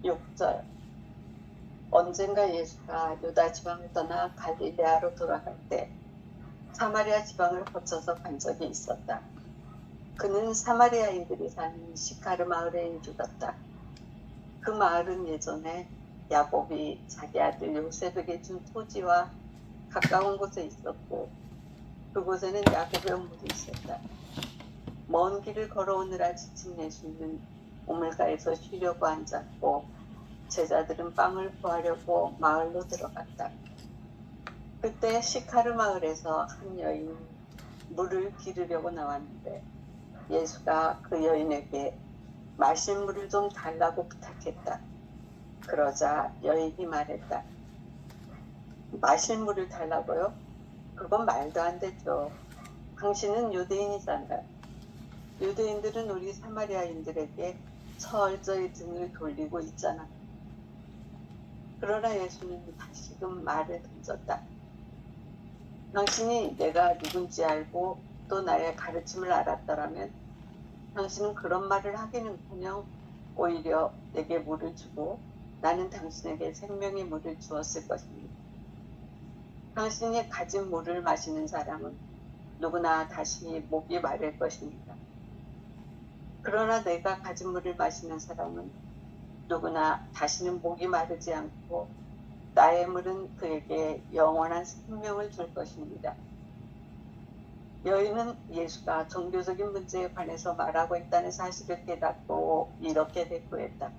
6절. 언젠가 예수가 유다 지방을 떠나 갈릴레아로 돌아갈 때 사마리아 지방을 거쳐서 간 적이 있었다. 그는 사마리아인들이 사는 시카르 마을에 이르렀다. 그 마을은 예전에 야곱이 자기 아들 요셉에게 준 토지와 가까운 곳에 있었고 그곳에는 야곱의 우물이 있었다. 먼 길을 걸어오느라 지친 예수는 우물가에서 쉬려고 앉았고 제자들은 빵을 구하려고 마을로 들어갔다. 그때 시카르 마을에서 한 여인이 물을 기르려고 나왔는데 예수가 그 여인에게 마실 물을 좀 달라고 부탁했다. 그러자 여인이 말했다. 마실 물을 달라고요? 그건 말도 안 되죠. 당신은 유대인이잖아. 유대인들은 우리 사마리아인들에게 철저히 등을 돌리고 있잖아. 그러나 예수는 다시금 말을 던졌다. 당신이 내가 누군지 알고 또 나의 가르침을 알았더라면 당신은 그런 말을 하기는커녕 오히려 내게 물을 주고 나는 당신에게 생명의 물을 주었을 것입니다. 당신이 가진 물을 마시는 사람은 누구나 다시 목이 마를 것입니다. 그러나 내가 가진 물을 마시는 사람은 누구나 다시는 목이 마르지 않고 나의 물은 그에게 영원한 생명을 줄 것입니다. 여인은 예수가 종교적인 문제에 관해서 말하고 있다는 사실을 깨닫고 이렇게 대꾸했다.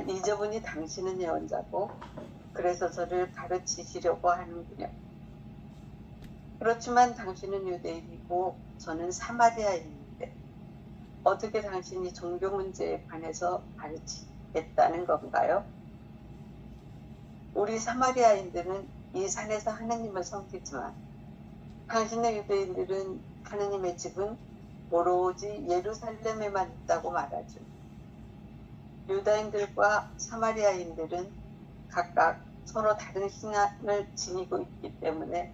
이제분이 당신은 예언자고 그래서 저를 가르치시려고 하는군요. 그렇지만 당신은 유대인이고 저는 사마리아인인데 어떻게 당신이 종교 문제에 관해서 가르치겠다는 건가요? 우리 사마리아인들은 이 산에서 하느님을 섬기지만 당신의 유대인들은 하느님의 집은 오로지 예루살렘에만 있다고 말하죠. 유다인들과 사마리아인들은 각각 서로 다른 신앙을 지니고 있기 때문에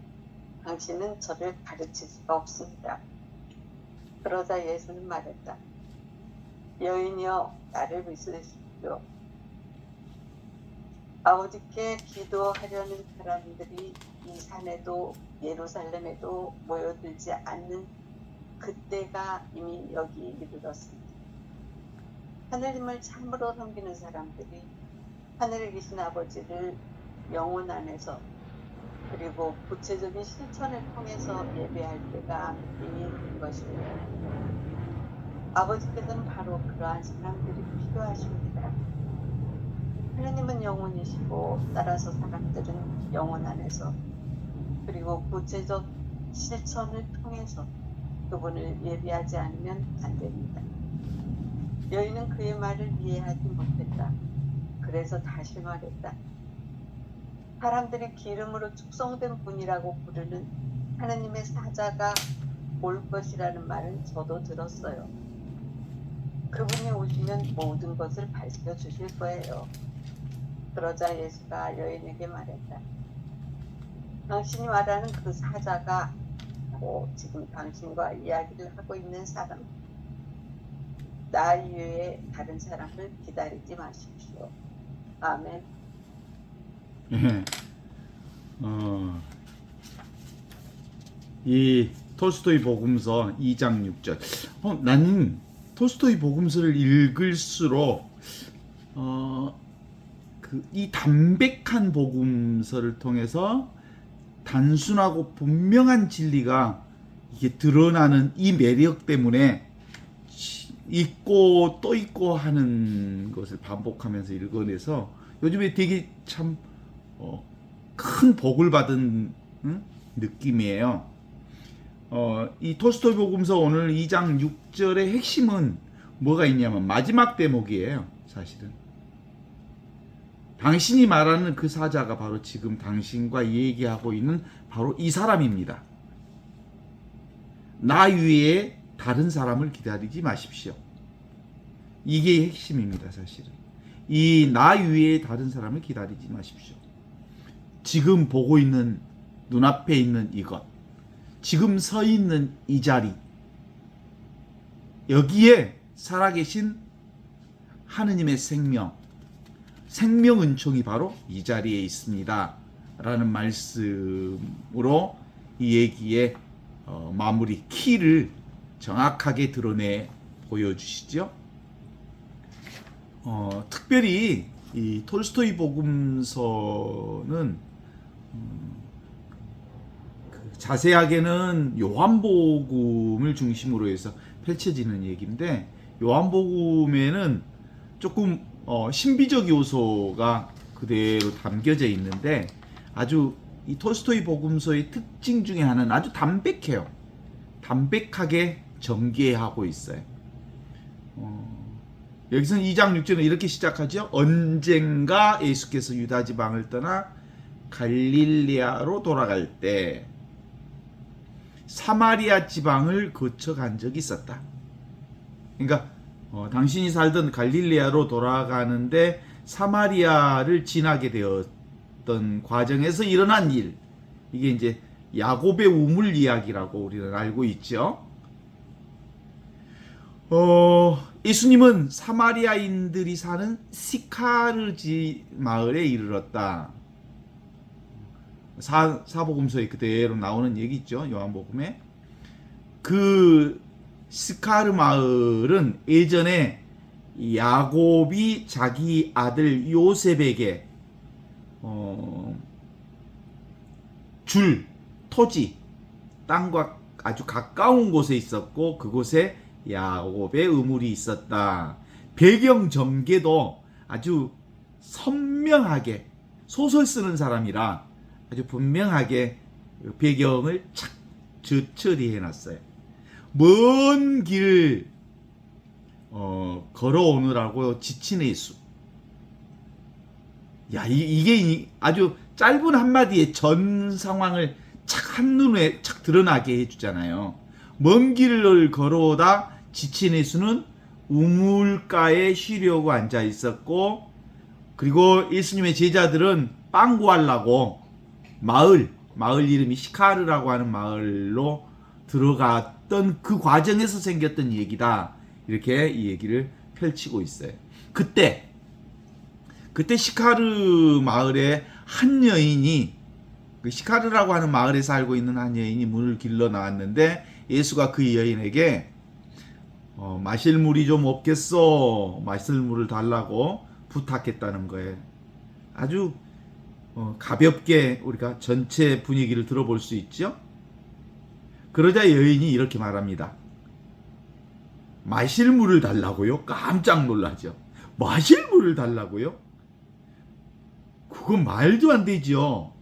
당신은 저를 가르칠 수가 없습니다. 그러자 예수는 말했다. 여인이여 나를 믿으십시오. 아버지께 기도하려는 사람들이 이 산에도 예루살렘에도 모여들지 않는 그때가 이미 여기 이르렀습니다. 하느님을 참으로 섬기는 사람들이 하늘에 계신 아버지를 영혼 안에서 그리고 구체적인 실천을 통해서 예배할 때가 이미 된 것입니다. 아버지께서는 바로 그러한 사람들이 필요하십니다. 하느님은 영혼이시고 따라서 사람들은 영혼 안에서 그리고 구체적 실천을 통해서 그분을 예배하지 않으면 안 됩니다. 여인은 그의 말을 이해하지 못했다. 그래서 다시 말했다. 사람들이 기름으로 축성된 분이라고 부르는 하느님의 사자가 올 것이라는 말은 저도 들었어요. 그분이 오시면 모든 것을 밝혀주실 거예요. 그러자 예수가 여인에게 말했다. 당신이 말하는 그 사자가 지금 당신과 이야기를 하고 있는 사람. 나 이외에 다른 사람을 기다리지 마십시오. 아멘. 예. 이 톨스토이 복음서 2장 6절. 나는 톨스토이 복음서를 읽을수록 이 담백한 복음서를 통해서 단순하고 분명한 진리가 이게 드러나는 이 매력 때문에 읽고 또 읽고 하는 것을 반복하면서 읽어내서 요즘에 되게 참 큰 복을 받은 느낌이에요. 이 톨스토이 복음서 오늘 2장 6절의 핵심은 뭐가 있냐면 마지막 대목이에요. 사실은 당신이 말하는 그 사자가 바로 지금 당신과 얘기하고 있는 바로 이 사람입니다. 나 위에 다른 사람을 기다리지 마십시오. 이게 핵심입니다. 사실은 이 나 위에 다른 사람을 기다리지 마십시오. 지금 보고 있는 눈앞에 있는 이것, 지금 서 있는 이 자리, 여기에 살아계신 하느님의 생명, 생명 은총이 바로 이 자리에 있습니다 라는 말씀으로 이 얘기의 마무리 키를 정확하게 드러내 보여주시죠. 특별히 이 톨스토이 복음서는 자세하게는 요한복음을 중심으로 해서 펼쳐지는 얘기인데, 요한복음에는 조금 신비적 요소가 그대로 담겨져 있는데, 아주 이 톨스토이 복음서의 특징 중에 하나는 아주 담백해요. 담백하게 전개하고 있어요. 여기서는 2장 6절은 이렇게 시작하죠. 언젠가 예수께서 유다 지방을 떠나 갈릴리아로 돌아갈 때 사마리아 지방을 거쳐간 적이 있었다. 그러니까 당신이 살던 갈릴리아로 돌아가는데 사마리아를 지나게 되었던 과정에서 일어난 일, 이게 이제 야곱의 우물 이야기라고 우리는 알고 있죠. 예수님은 사마리아인들이 사는 시카르지 마을에 이르렀다. 사복음서에 그대로 나오는 얘기 있죠. 요한복음에. 그 시카르 마을은 예전에 야곱이 자기 아들 요셉에게 줄 토지, 땅과 아주 가까운 곳에 있었고, 그곳에 야곱의 우물이 있었다. 배경 전개도 아주 선명하게, 소설 쓰는 사람이라 아주 분명하게 배경을 착 처리해 놨어요. 먼 길 걸어오느라고 지친 예수. 야, 이게 아주 짧은 한마디에 전 상황을 착 한눈에 착 드러나게 해주잖아요. 먼 길을 걸어오다 지친 예수는 우물가에 쉬려고 앉아 있었고, 그리고 예수님의 제자들은 빵 구하려고 마을 이름이 시카르라고 하는 마을로 들어갔던 그 과정에서 생겼던 얘기다. 이렇게 이 얘기를 펼치고 있어요. 그때 시카르 마을에 한 여인이, 그 시카르라고 하는 마을에 살고 있는 한 여인이 문을 길러 나왔는데, 예수가 그 여인에게 마실 물이 좀 없겠어? 마실 물을 달라고 부탁했다는 거예요. 아주 가볍게 우리가 전체 분위기를 들어볼 수 있죠. 그러자 여인이 이렇게 말합니다. 마실 물을 달라고요? 깜짝 놀라죠. 마실 물을 달라고요? 그건 말도 안 되죠.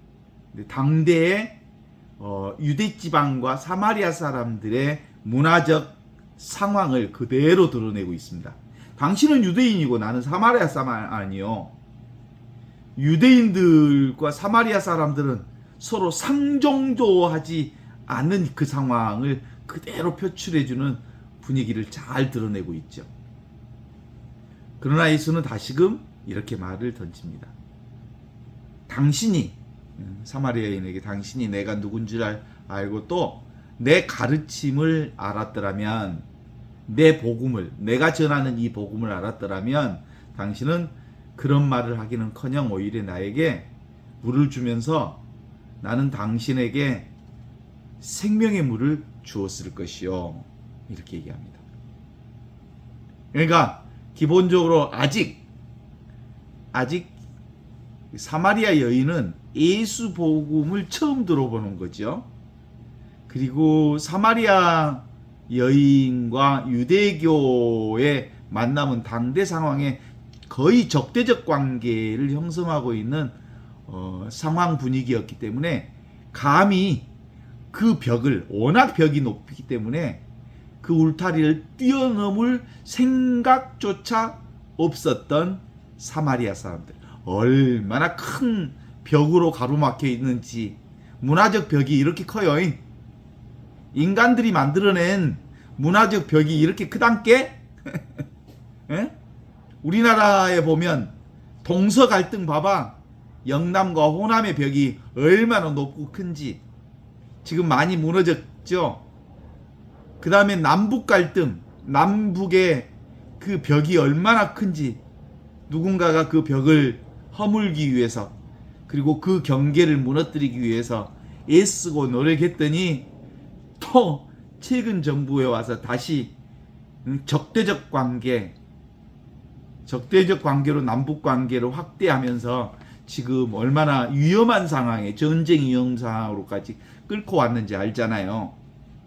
당대의 유대 지방과 사마리아 사람들의 문화적 상황을 그대로 드러내고 있습니다. 당신은 유대인이고 나는 사마리아 사람 아니요. 유대인들과 사마리아 사람들은 서로 상종조하지 않는 그 상황을 그대로 표출해주는 분위기를 잘 드러내고 있죠. 그러나 예수는 다시금 이렇게 말을 던집니다. 당신이, 사마리아인에게 당신이 내가 누군 줄 알고 또 내 가르침을 알았더라면, 내 복음을, 내가 전하는 이 복음을 알았더라면 당신은 그런 말을 하기는커녕 오히려 나에게 물을 주면서 나는 당신에게 생명의 물을 주었을 것이요. 이렇게 얘기합니다. 그러니까 기본적으로 아직 사마리아 여인은 예수 복음을 처음 들어보는 거죠. 그리고 사마리아 여인과 유대교의 만남은 당대 상황에 거의 적대적 관계를 형성하고 있는 상황 분위기였기 때문에 감히 그 벽을, 워낙 벽이 높기 때문에 그 울타리를 뛰어넘을 생각조차 없었던 사마리아 사람들, 얼마나 큰 벽으로 가로막혀 있는지. 문화적 벽이 이렇게 커요. 인간들이 만들어낸 문화적 벽이 이렇게 크단께? 우리나라에 보면 동서 갈등 봐봐. 영남과 호남의 벽이 얼마나 높고 큰지 지금 많이 무너졌죠. 그 다음에 남북 갈등, 남북의 그 벽이 얼마나 큰지 누군가가 그 벽을 허물기 위해서, 그리고 그 경계를 무너뜨리기 위해서 애쓰고 노력했더니 또 최근 정부에 와서 다시 적대적 관계로 남북 관계를 확대하면서 지금 얼마나 위험한 상황에, 전쟁 위험 상황으로까지 끌고 왔는지 알잖아요.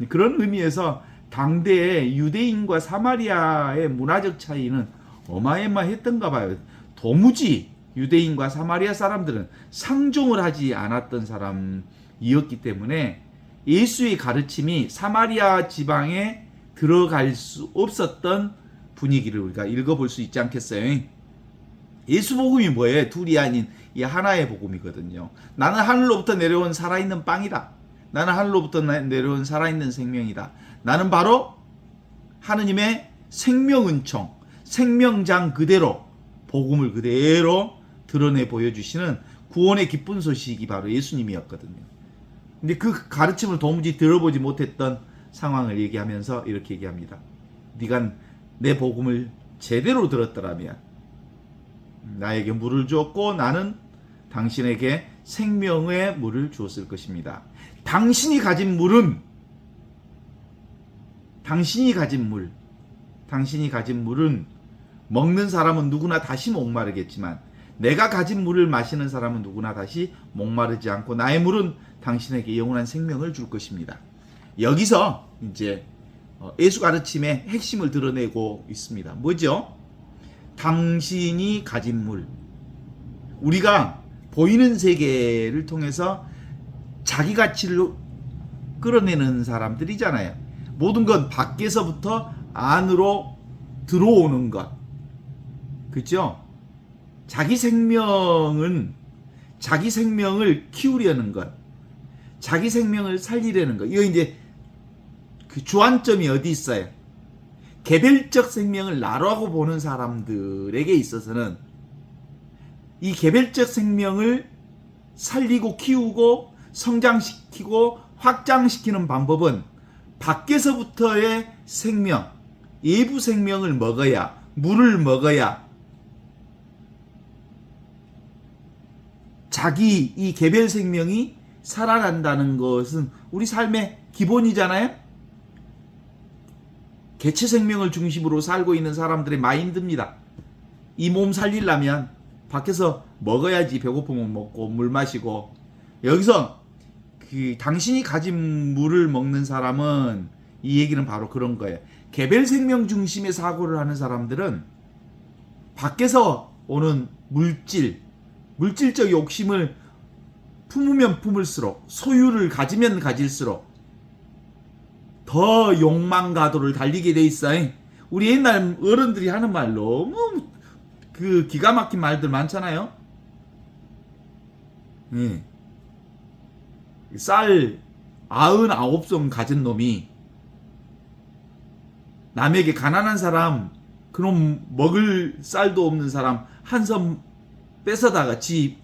그런 의미에서 당대의 유대인과 사마리아의 문화적 차이는 어마어마했던가 봐요. 도무지 유대인과 사마리아 사람들은 상종을 하지 않았던 사람이었기 때문에 예수의 가르침이 사마리아 지방에 들어갈 수 없었던 분위기를 우리가 읽어볼 수 있지 않겠어요? 예수 복음이 뭐예요? 둘이 아닌 이 하나의 복음이거든요. 나는 하늘로부터 내려온 살아있는 빵이다. 나는 하늘로부터 내려온 살아있는 생명이다. 나는 바로 하느님의 생명은총, 생명장 그대로, 복음을 그대로 드러내 보여주시는 구원의 기쁜 소식이 바로 예수님이었거든요. 근데 그 가르침을 도무지 들어보지 못했던 상황을 얘기하면서 이렇게 얘기합니다. 네가 내 복음을 제대로 들었더라면 나에게 물을 주었고 나는 당신에게 생명의 물을 주었을 것입니다. 당신이 가진 물은 먹는 사람은 누구나 다시 목마르겠지만 내가 가진 물을 마시는 사람은 누구나 다시 목마르지 않고 나의 물은 당신에게 영원한 생명을 줄 것입니다. 여기서 이제 예수 가르침의 핵심을 드러내고 있습니다. 뭐죠? 당신이 가진 물. 우리가 보이는 세계를 통해서 자기 가치를 끌어내는 사람들이잖아요. 모든 건 밖에서부터 안으로 들어오는 것. 그렇죠? 자기 생명을 키우려는 것. 자기 생명을 살리려는 것. 이거 이제 그 주안점이 어디 있어요? 개별적 생명을 나라고 보는 사람들에게 있어서는 이 개별적 생명을 살리고 키우고 성장시키고 확장시키는 방법은 밖에서부터의 생명, 외부 생명을 먹어야, 물을 먹어야 자기 이 개별 생명이 살아난다는 것은 우리 삶의 기본이잖아요. 개체 생명을 중심으로 살고 있는 사람들의 마인드입니다. 이 몸 살리려면 밖에서 먹어야지. 배고프면 먹고 물 마시고. 여기서 당신이 가진 물을 먹는 사람은 이 얘기는 바로 그런 거예요. 개별 생명 중심의 사고를 하는 사람들은 밖에서 오는 물질적 욕심을 품으면 품을수록, 소유를 가지면 가질수록 더 욕망 가도를 달리게 돼 있어요. 우리 옛날 어른들이 하는 말 너무 기가 막힌 말들 많잖아요. 예. 쌀 99섬 가진 놈이 남에게 가난한 사람, 그놈 먹을 쌀도 없는 사람 한 섬 뺏어다가 지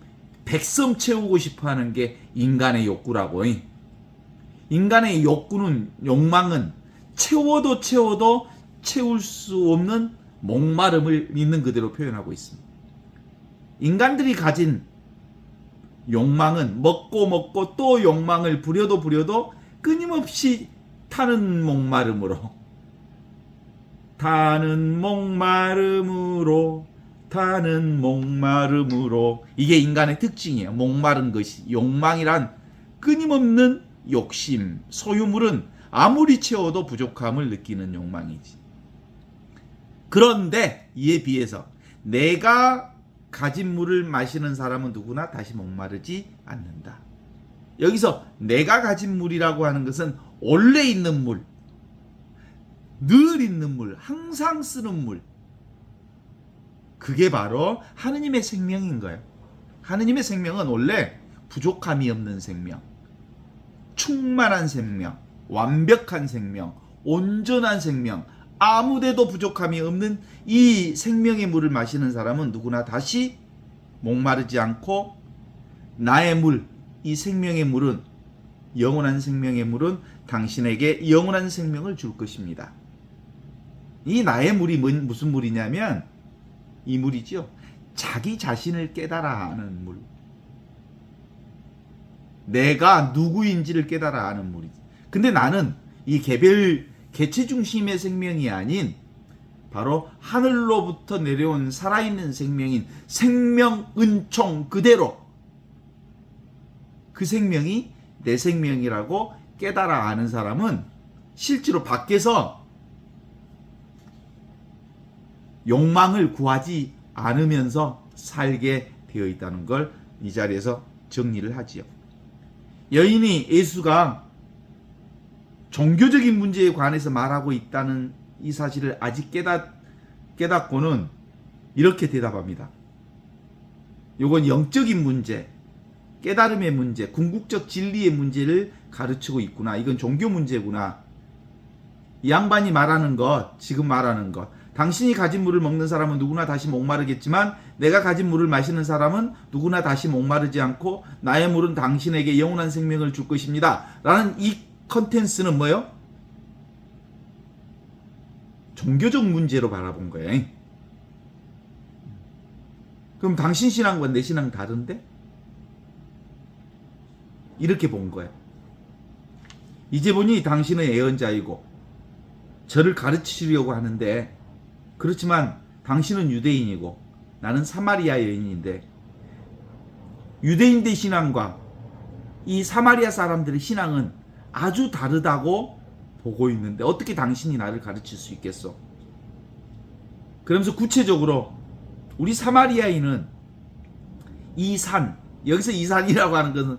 100섬 채우고 싶어 하는 게 인간의 욕구라고. 인간의 욕망은 채워도 채울 수 없는 목마름을 있는 그대로 표현하고 있습니다. 인간들이 가진 욕망은 먹고 또 욕망을 부려도 끊임없이 타는 목마름으로 이게 인간의 특징이에요. 목마른 것이. 욕망이란 끊임없는 욕심. 소유물은 아무리 채워도 부족함을 느끼는 욕망이지. 그런데 이에 비해서 내가 가진 물을 마시는 사람은 누구나 다시 목마르지 않는다. 여기서 내가 가진 물이라고 하는 것은 원래 있는 물, 늘 있는 물, 항상 쓰는 물. 그게 바로 하느님의 생명인 거예요. 하느님의 생명은 원래 부족함이 없는 생명, 충만한 생명, 완벽한 생명, 온전한 생명, 아무데도 부족함이 없는 이 생명의 물을 마시는 사람은 누구나 다시 목마르지 않고 나의 물, 이 생명의 물은, 영원한 생명의 물은 당신에게 영원한 생명을 줄 것입니다. 이 나의 물이 무슨 물이냐면 이 물이죠. 자기 자신을 깨달아 하는 물. 내가 누구인지를 깨달아 하는 물이지. 근데 나는 이 개별 개체 중심의 생명이 아닌 바로 하늘로부터 내려온 살아있는 생명인 생명 은총 그대로 그 생명이 내 생명이라고 깨달아 아는 사람은 실제로 밖에서 욕망을 구하지 않으면서 살게 되어 있다는 걸 이 자리에서 정리를 하지요. 여인이 예수가 종교적인 문제에 관해서 말하고 있다는 이 사실을 아직 깨닫고는 이렇게 대답합니다. 요건 영적인 문제, 깨달음의 문제, 궁극적 진리의 문제를 가르치고 있구나. 이건 종교 문제구나. 이 양반이 말하는 것, 지금 말하는 것, 당신이 가진 물을 먹는 사람은 누구나 다시 목마르겠지만 내가 가진 물을 마시는 사람은 누구나 다시 목마르지 않고 나의 물은 당신에게 영원한 생명을 줄 것입니다. 라는 이 컨텐츠는 뭐예요? 종교적 문제로 바라본 거예요. 그럼 당신 신앙과 내 신앙 다른데? 이렇게 본 거예요. 이제 보니 당신은 예언자이고 저를 가르치려고 하는데 그렇지만 당신은 유대인이고 나는 사마리아 여인인데 유대인들 신앙과 이 사마리아 사람들의 신앙은 아주 다르다고 보고 있는데 어떻게 당신이 나를 가르칠 수 있겠어? 그러면서 구체적으로 우리 사마리아인은 이 산, 여기서 이 산이라고 하는 것은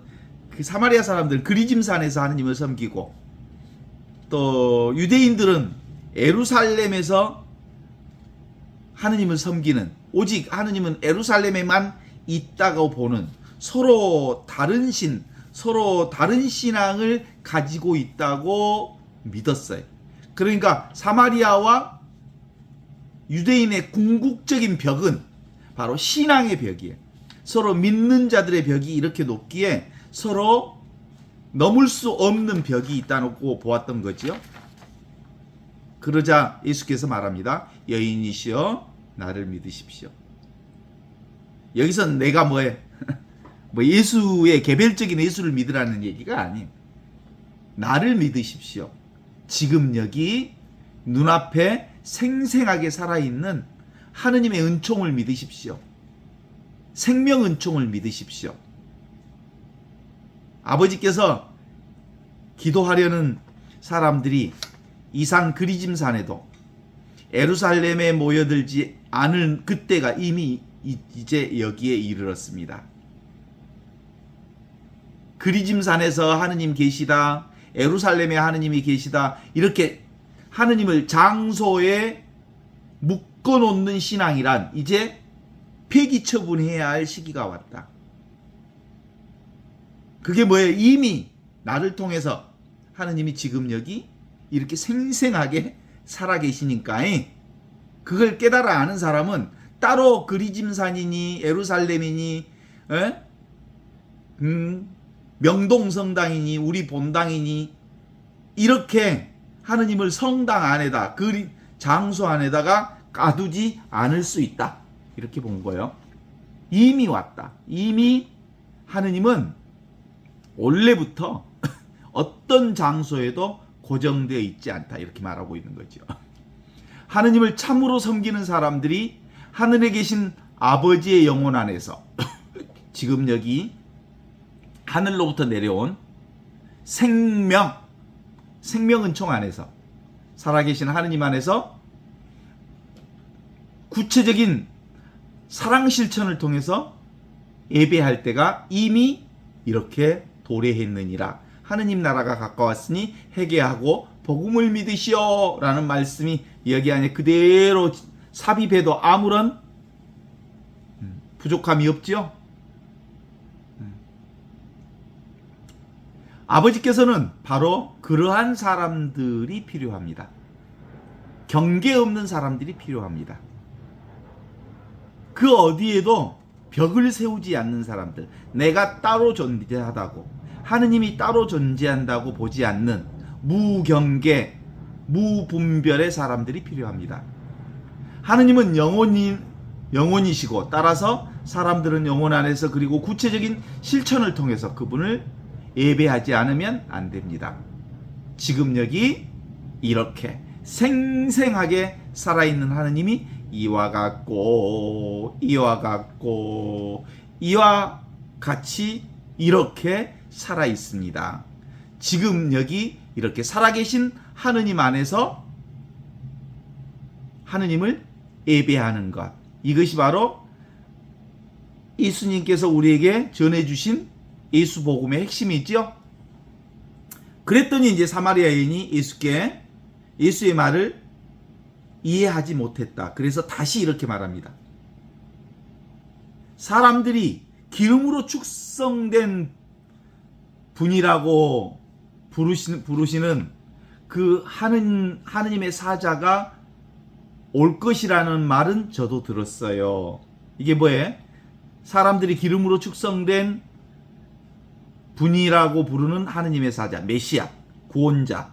그 사마리아 사람들 그리짐산에서 하느님을 섬기고 또 유대인들은 예루살렘에서 하느님을 섬기는, 오직 하느님은 예루살렘에만 있다고 보는 서로 다른 신, 서로 다른 신앙을 가지고 있다고 믿었어요. 그러니까 사마리아와 유대인의 궁극적인 벽은 바로 신앙의 벽이에요. 서로 믿는 자들의 벽이 이렇게 높기에 서로 넘을 수 없는 벽이 있다고 보았던 거지요. 그러자 예수께서 말합니다. 여인이시여 나를 믿으십시오. 여기서 내가 뭐해? 뭐 예수의 개별적인 예수를 믿으라는 얘기가 아니에요. 나를 믿으십시오. 지금 여기 눈앞에 생생하게 살아있는 하느님의 은총을 믿으십시오. 생명 은총을 믿으십시오. 아버지께서 기도하려는 사람들이 이 산 그리짐산에도 예루살렘에 모여들지 않을 그때가 이미 이제 여기에 이르렀습니다. 그리짐산에서 하느님 계시다, 예루살렘에 하느님이 계시다, 이렇게 하느님을 장소에 묶어놓는 신앙이란 이제 폐기 처분해야 할 시기가 왔다. 그게 뭐예요? 이미 나를 통해서 하느님이 지금 여기 이렇게 생생하게 살아계시니까 그걸 깨달아 아는 사람은 따로 그리짐산이니 예루살렘이니 명동성당이니 우리 본당이니 이렇게 하느님을 성당 안에다 그 장소 안에다가 가두지 않을 수 있다. 이렇게 본 거예요. 이미 왔다. 이미 하느님은 원래부터 어떤 장소에도 고정되어 있지 않다. 이렇게 말하고 있는 거죠. 하느님을 참으로 섬기는 사람들이 하늘에 계신 아버지의 영혼 안에서 지금 여기 하늘로부터 내려온 생명 은총 안에서 살아계신 하느님 안에서 구체적인 사랑 실천을 통해서 예배할 때가 이미 이렇게 도래했느니라. 하느님 나라가 가까웠으니 회개하고 복음을 믿으시오 라는 말씀이 여기 안에 그대로 삽입해도 아무런 부족함이 없지요. 아버지께서는 바로 그러한 사람들이 필요합니다. 경계 없는 사람들이 필요합니다. 그 어디에도 벽을 세우지 않는 사람들, 내가 따로 존재하다고, 하느님이 따로 존재한다고 보지 않는 무경계, 무분별의 사람들이 필요합니다. 하느님은 영혼이시고 따라서 사람들은 영혼 안에서 그리고 구체적인 실천을 통해서 그분을 예배하지 않으면 안 됩니다. 지금 여기 이렇게 생생하게 살아있는 하느님이 이와 같고 이와 같고 이와 같이 이렇게 살아있습니다. 지금 여기 이렇게 살아계신 하느님 안에서 하느님을 예배하는 것, 이것이 바로 예수님께서 우리에게 전해주신 예수 복음의 핵심이죠. 그랬더니 이제 사마리아 여인이 예수께 예수의 말을 이해하지 못했다. 그래서 다시 이렇게 말합니다. 사람들이 기름으로 축성된 분이라고 부르시는 그 하느님의 사자가 올 것이라는 말은 저도 들었어요. 이게 뭐예요? 사람들이 기름으로 축성된 분이라고 부르는 하느님의 사자, 메시아, 구원자가,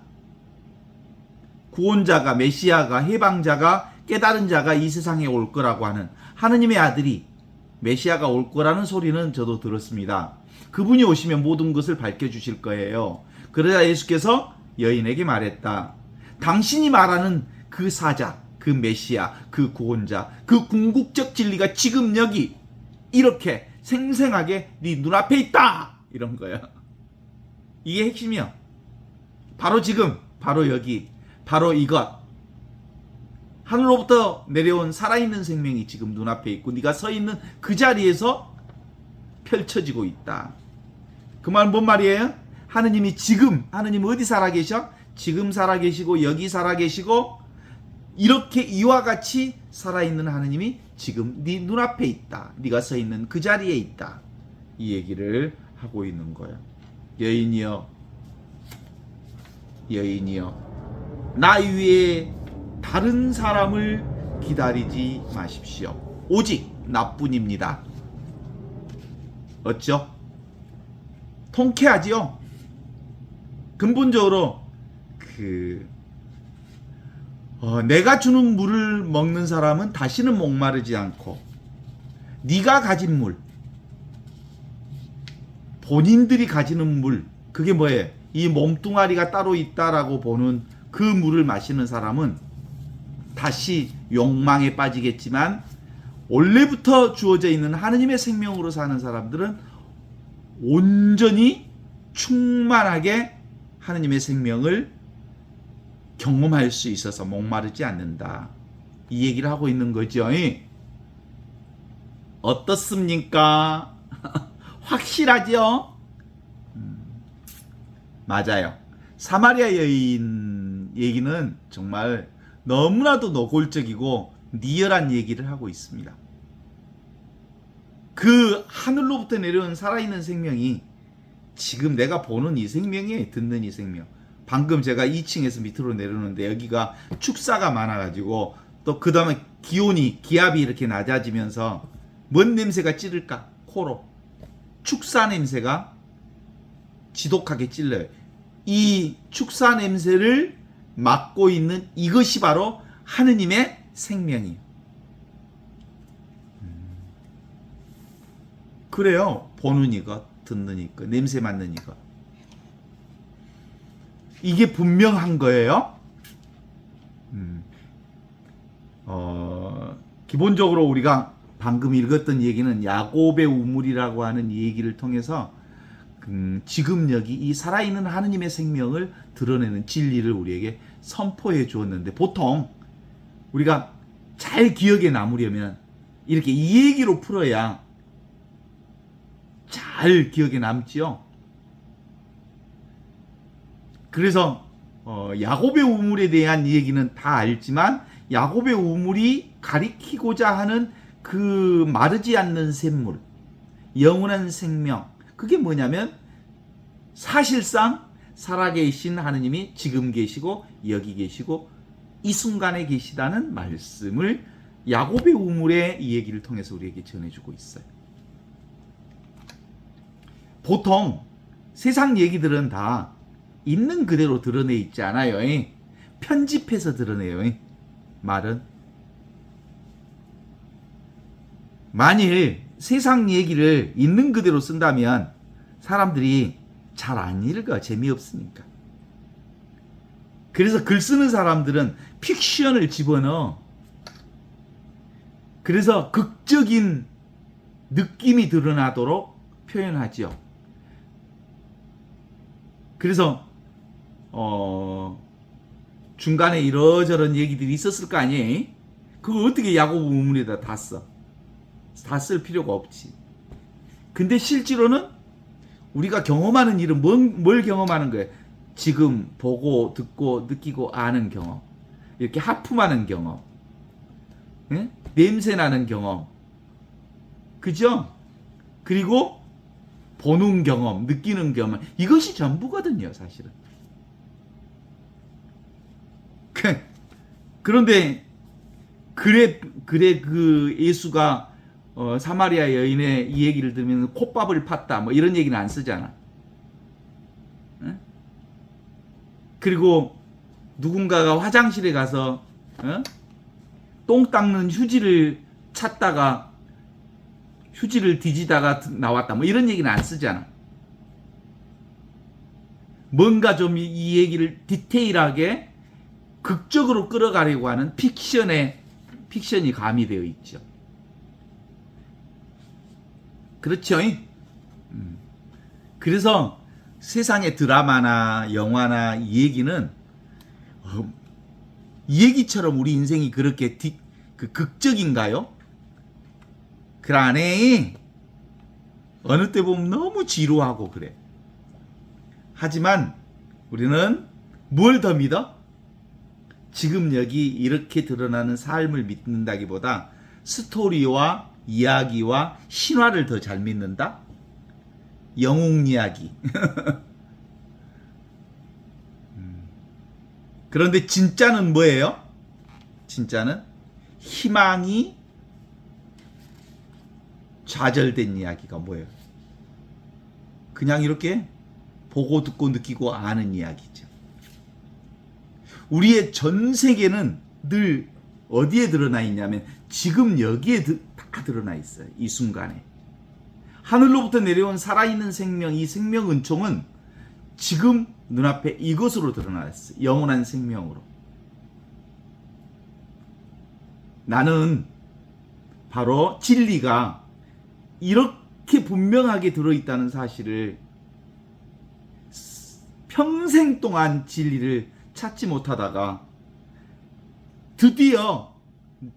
메시아가, 해방자가, 깨달은 자가 이 세상에 올 거라고 하는 하느님의 아들이 메시아가 올 거라는 소리는 저도 들었습니다. 그분이 오시면 모든 것을 밝혀주실 거예요. 그러자 예수께서 여인에게 말했다. 당신이 말하는 그 사자, 그 메시아, 그 구원자, 그 궁극적 진리가 지금 여기 이렇게 생생하게 네 눈앞에 있다! 이런 거야. 이게 핵심이야. 바로 지금, 바로 여기, 바로 이것. 하늘로부터 내려온 살아있는 생명이 지금 눈앞에 있고 네가 서 있는 그 자리에서 펼쳐지고 있다. 그 말은 뭔 말이에요? 하느님이 지금, 하느님 어디 살아계셔? 지금 살아계시고 여기 살아계시고 이렇게 이와 같이 살아있는 하느님이 지금 네 눈앞에 있다. 네가 서 있는 그 자리에 있다. 이 얘기를 하고 있는 거야. 여인이여, 나 위에 다른 사람을 기다리지 마십시오. 오직 나뿐입니다. 어쩌? 통쾌하지요? 근본적으로 내가 주는 물을 먹는 사람은 다시는 목마르지 않고 네가 가진 물, 본인들이 가지는 물, 그게 뭐예요? 이 몸뚱아리가 따로 있다라고 보는 그 물을 마시는 사람은 다시 욕망에 빠지겠지만 원래부터 주어져 있는 하느님의 생명으로 사는 사람들은 온전히 충만하게 하느님의 생명을 경험할 수 있어서 목마르지 않는다. 이 얘기를 하고 있는 거죠. 어떻습니까? 확실하죠? 맞아요. 사마리아 여인 얘기는 정말 너무나도 노골적이고 리얼한 얘기를 하고 있습니다. 그 하늘로부터 내려온 살아있는 생명이 지금 내가 보는 이 생명이에요. 듣는 이 생명. 방금 제가 2층에서 밑으로 내려오는데 여기가 축사가 많아가지고 또 그 다음에 기압이 이렇게 낮아지면서 뭔 냄새가 찌를까? 코로. 축사 냄새가 지독하게 찔러요. 이 축사 냄새를 맡고 있는 이것이 바로 하느님의 생명이에요. 그래요. 보는 이것, 듣는 이것, 냄새 맡는 이것. 이게 분명한 거예요. 기본적으로 우리가 방금 읽었던 얘기는 야곱의 우물이라고 하는 이 얘기를 통해서 지금 여기 이 살아있는 하느님의 생명을 드러내는 진리를 우리에게 선포해 주었는데, 보통 우리가 잘 기억에 남으려면 이렇게 이 얘기로 풀어야 잘 기억에 남지요. 그래서 야곱의 우물에 대한 얘기는 다 알지만 야곱의 우물이 가리키고자 하는 그 마르지 않는 샘물, 영원한 생명, 그게 뭐냐면 사실상 살아계신 하느님이 지금 계시고 여기 계시고 이 순간에 계시다는 말씀을 야곱의 우물의 이 얘기를 통해서 우리에게 전해주고 있어요. 보통 세상 얘기들은 다 있는 그대로 드러내 있지 않아요. 편집해서 드러내요. 말은 만일 세상 얘기를 있는 그대로 쓴다면 사람들이 잘 안 읽어. 재미없으니까. 그래서 글 쓰는 사람들은 픽션을 집어넣어. 그래서 극적인 느낌이 드러나도록 표현하죠. 그래서 중간에 이러저런 얘기들이 있었을 거 아니에요? 그걸 어떻게 야고보 우문에다 다 써? 다 쓸 필요가 없지. 근데 실제로는 우리가 경험하는 일은 뭘 경험하는 거예요? 지금 보고 듣고 느끼고 아는 경험, 이렇게 하품하는 경험, 예? 냄새나는 경험, 그죠? 그리고 보는 경험, 느끼는 경험, 이것이 전부거든요, 사실은. 그런데 그래 그 예수가 사마리아 여인의 이 얘기를 들으면 콧밥을 팠다 뭐 이런 얘기는 안 쓰잖아. 응? 그리고 누군가가 화장실에 가서 똥 닦는 휴지를 찾다가 휴지를 뒤지다가 나왔다 뭐 이런 얘기는 안 쓰잖아. 뭔가 좀 이 얘기를 디테일하게 극적으로 끌어가려고 하는 픽션이 가미되어 있죠. 그렇죠? 그래서 세상의 드라마나 영화나 이 얘기는 이 얘기처럼 우리 인생이 그렇게 극적인가요? 그 안에 어느 때 보면 너무 지루하고 그래. 하지만 우리는 뭘 더 믿어? 지금 여기 이렇게 드러나는 삶을 믿는다기보다 스토리와 이야기와 신화를 더 잘 믿는다? 영웅 이야기. 그런데 진짜는 뭐예요? 진짜는 희망이 좌절된 이야기가 뭐예요? 그냥 이렇게 보고 듣고 느끼고 아는 이야기죠. 우리의 전 세계는 늘 어디에 드러나 있냐면 지금 여기에 다 드러나 있어요. 이 순간에. 하늘로부터 내려온 살아있는 생명, 이 생명 은총은 지금 눈앞에 이것으로 드러났어요. 영원한 생명으로. 나는 바로 진리가 이렇게 분명하게 들어있다는 사실을 평생 동안 진리를 찾지 못하다가 드디어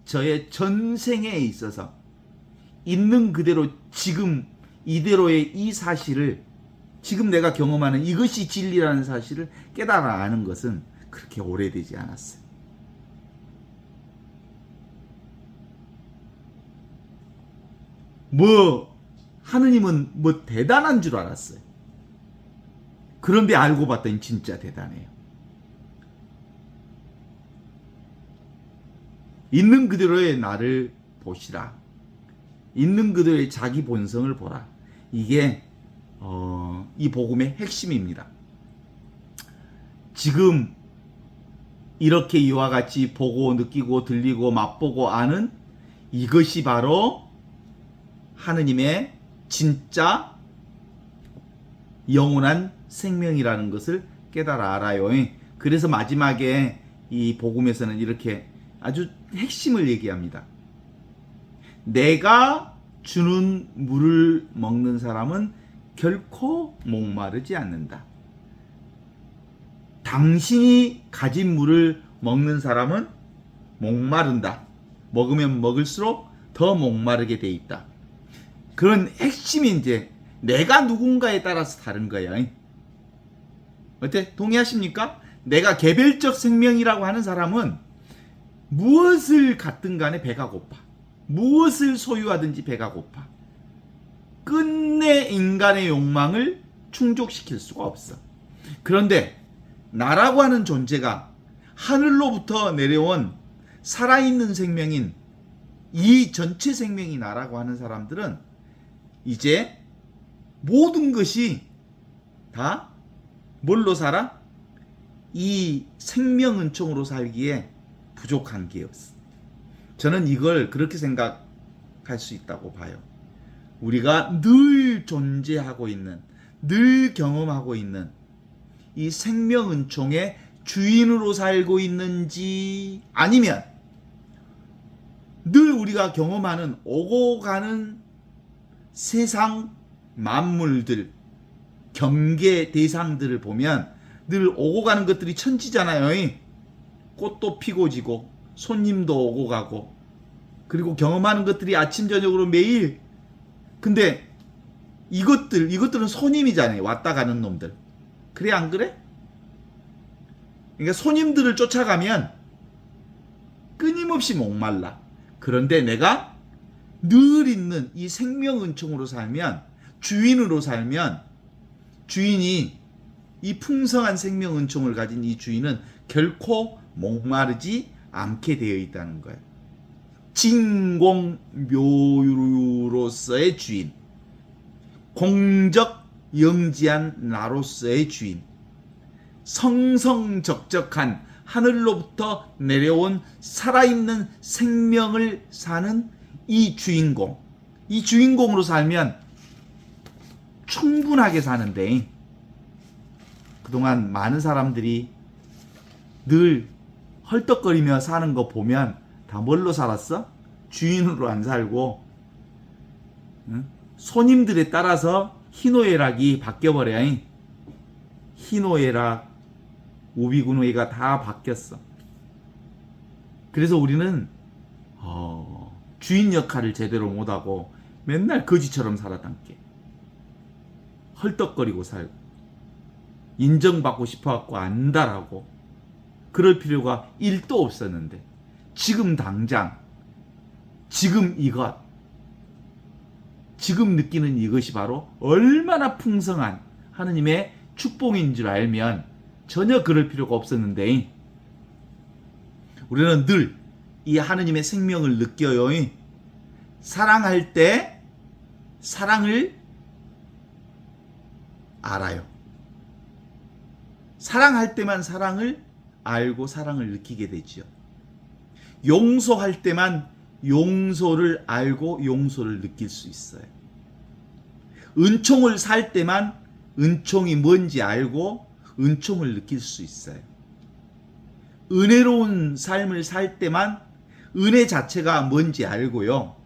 저의 전생에 있어서 있는 그대로 지금 이대로의 이 사실을 지금 내가 경험하는 이것이 진리라는 사실을 깨달아 아는 것은 그렇게 오래되지 않았어요. 하느님은 대단한 줄 알았어요. 그런데 알고 봤더니 진짜 대단해요. 있는 그대로의 나를 보시라. 있는 그대로의 자기 본성을 보라. 이게 이 복음의 핵심입니다. 지금 이렇게 이와 같이 보고 느끼고 들리고 맛보고 아는 이것이 바로 하느님의 진짜 영원한 생명이라는 것을 깨달아 알아요. 그래서 마지막에 이 복음에서는 이렇게 아주 핵심을 얘기합니다. 내가 주는 물을 먹는 사람은 결코 목마르지 않는다. 당신이 가진 물을 먹는 사람은 목마른다. 먹으면 먹을수록 더 목마르게 돼 있다. 그런 핵심이 이제 내가 누군가에 따라서 다른 거예요. 어때? 동의하십니까? 내가 개별적 생명이라고 하는 사람은 무엇을 갖든 간에 배가 고파. 무엇을 소유하든지 배가 고파. 끝내 인간의 욕망을 충족시킬 수가 없어. 그런데 나라고 하는 존재가 하늘로부터 내려온 살아있는 생명인 이 전체 생명이 나라고 하는 사람들은 이제 모든 것이 다 뭘로 살아? 이 생명 은총으로 살기에 부족한 게 없어. 저는 이걸 그렇게 생각합니다. 갈 수 있다고 봐요. 우리가 늘 존재하고 있는, 늘 경험하고 있는 이 생명은총의 주인으로 살고 있는지, 아니면 늘 우리가 경험하는 오고 가는 세상 만물들, 경계 대상들을 보면 늘 오고 가는 것들이 천지잖아요. 꽃도 피고 지고 손님도 오고 가고, 그리고 경험하는 것들이 아침 저녁으로 매일. 근데 이것들은 손님이잖아요. 왔다 가는 놈들. 그래 안 그래? 그러니까 손님들을 쫓아가면 끊임없이 목말라. 그런데 내가 늘 있는 이 생명은총으로 살면, 주인으로 살면, 주인이, 이 풍성한 생명은총을 가진 이 주인은 결코 목마르지 않게 되어 있다는 거예요. 진공묘유로서의 주인, 공적 영지한 나로서의 주인, 성성적적한 하늘로부터 내려온 살아있는 생명을 사는 이 주인공, 이 주인공으로 살면 충분하게 사는데, 그동안 많은 사람들이 늘 헐떡거리며 사는 거 보면 다 뭘로 살았어? 주인으로 안 살고, 응? 손님들에 따라서 희노애락이 바뀌어버려. 희노애락, 우비군우이가 다 바뀌었어. 그래서 우리는 주인 역할을 제대로 못하고 맨날 거지처럼 살아담게, 헐떡거리고 살고, 인정받고 싶어갖고 안달하고, 그럴 필요가 1도 없었는데 지금 당장, 지금 이것, 지금 느끼는 이것이 바로 얼마나 풍성한 하느님의 축복인 줄 알면 전혀 그럴 필요가 없었는데, 우리는 늘 이 하느님의 생명을 느껴요. 사랑할 때 사랑을 알아요. 사랑할 때만 사랑을 알고 사랑을 느끼게 되지요. 용서할 때만 용서를 알고 용서를 느낄 수 있어요. 은총을 살 때만 은총이 뭔지 알고 은총을 느낄 수 있어요. 은혜로운 삶을 살 때만 은혜 자체가 뭔지 알고요.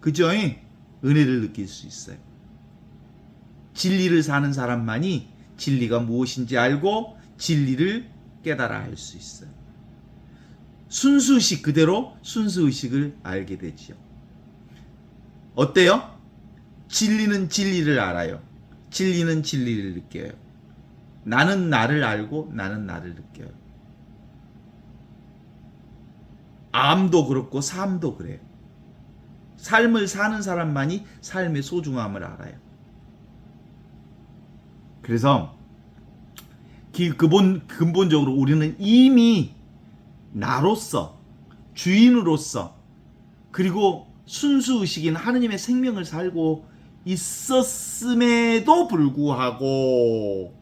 그죠? 은혜를 느낄 수 있어요. 진리를 사는 사람만이 진리가 무엇인지 알고 진리를 깨달아 할 수 있어요. 순수의식 그대로 순수의식을 알게 되지요. 어때요? 진리는 진리를 알아요. 진리는 진리를 느껴요. 나는 나를 알고 나는 나를 느껴요. 암도 그렇고 삶도 그래요. 삶을 사는 사람만이 삶의 소중함을 알아요. 그래서 근본적으로 우리는 이미 나로서, 주인으로서, 그리고 순수의식인 하느님의 생명을 살고 있었음에도 불구하고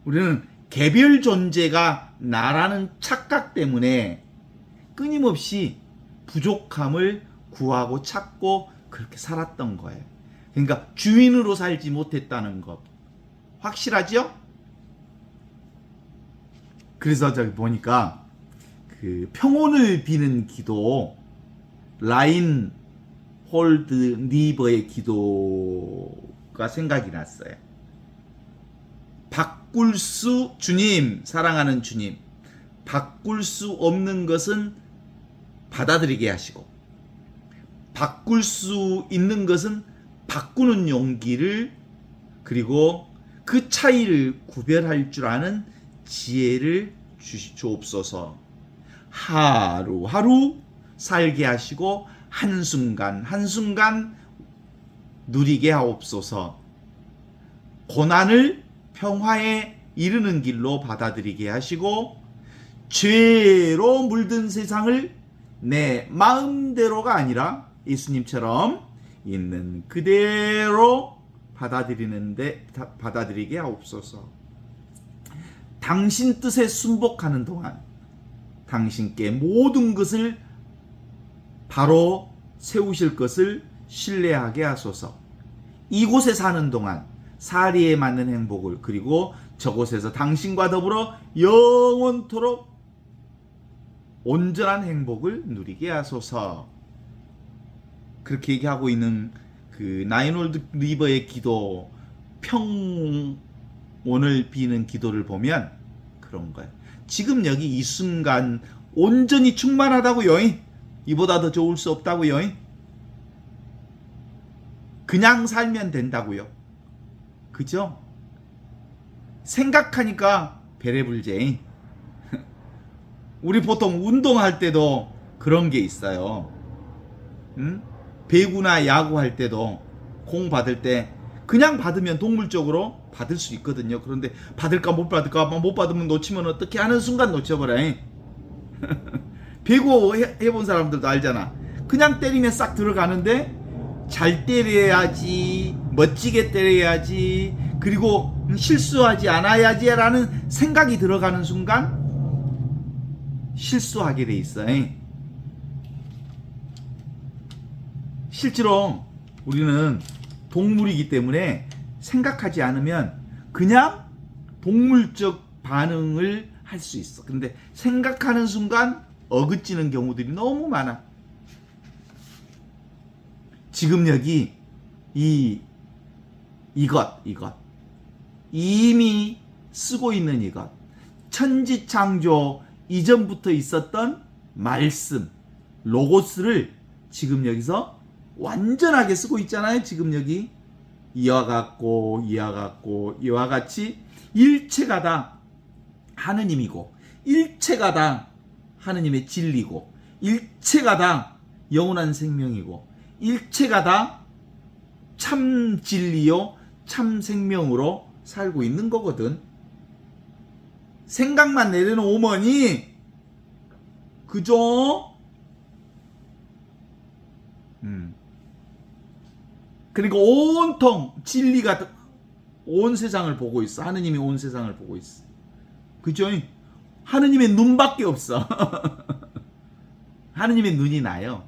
우리는 개별 존재가 나라는 착각 때문에 끊임없이 부족함을 구하고 찾고 그렇게 살았던 거예요. 그러니까 주인으로 살지 못했다는 것. 확실하죠? 그래서 저기 보니까 그 평온을 비는 기도, 라인 홀드 니버의 기도가 생각이 났어요. 바꿀 수, 주님, 사랑하는 주님, 바꿀 수 없는 것은 받아들이게 하시고, 바꿀 수 있는 것은 바꾸는 용기를, 그리고 그 차이를 구별할 줄 아는 지혜를 주옵소서. 하루하루 살게 하시고 한순간 한순간 누리게 하옵소서. 고난을 평화에 이르는 길로 받아들이게 하시고 죄로 물든 세상을 내 마음대로가 아니라 예수님처럼 있는 그대로 받아들이게 하옵소서. 당신 뜻에 순복하는 동안 당신께 모든 것을 바로 세우실 것을 신뢰하게 하소서. 이곳에 사는 동안 사리에 맞는 행복을, 그리고 저곳에서 당신과 더불어 영원토록 온전한 행복을 누리게 하소서. 그렇게 얘기하고 있는 그 나인홀드 리버의 기도, 평온을 비는 기도를 보면 그런 거예요. 지금 여기 이 순간 온전히 충만하다고요. 이보다 더 좋을 수 없다고요. 그냥 살면 된다고요. 그죠? 생각하니까 배려불제. 우리 보통 운동할 때도 그런 게 있어요. 응? 배구나 야구 할 때도 공 받을 때 그냥 받으면 동물적으로 받을 수 있거든요. 그런데 받을까 못 받을까, 못 받으면 놓치면 어떻게 하는 순간 놓쳐버려. 배구 해본 사람들도 알잖아. 그냥 때리면 싹 들어가는데 잘 때려야지, 멋지게 때려야지, 그리고 실수하지 않아야지 라는 생각이 들어가는 순간 실수하게 돼 있어요. 실제로 우리는 동물이기 때문에 생각하지 않으면 그냥 동물적 반응을 할 수 있어. 근데 생각하는 순간 어긋지는 경우들이 너무 많아. 지금 여기 이것 이미 쓰고 있는 이것, 천지창조 이전부터 있었던 말씀, 로고스를 지금 여기서 완전하게 쓰고 있잖아요. 지금 여기 이와 같고 이와 같이 일체가 다 하느님이고, 일체가 다 하느님의 진리고, 일체가 다 영원한 생명이고, 일체가 다 참 진리요 참 생명으로 살고 있는 거거든. 생각만 내려놓으머니, 그죠? 그러니까 온통 진리가 온 세상을 보고 있어. 하느님이 온 세상을 보고 있어. 그죠? 하느님의 눈밖에 없어. 하느님의 눈이 나요.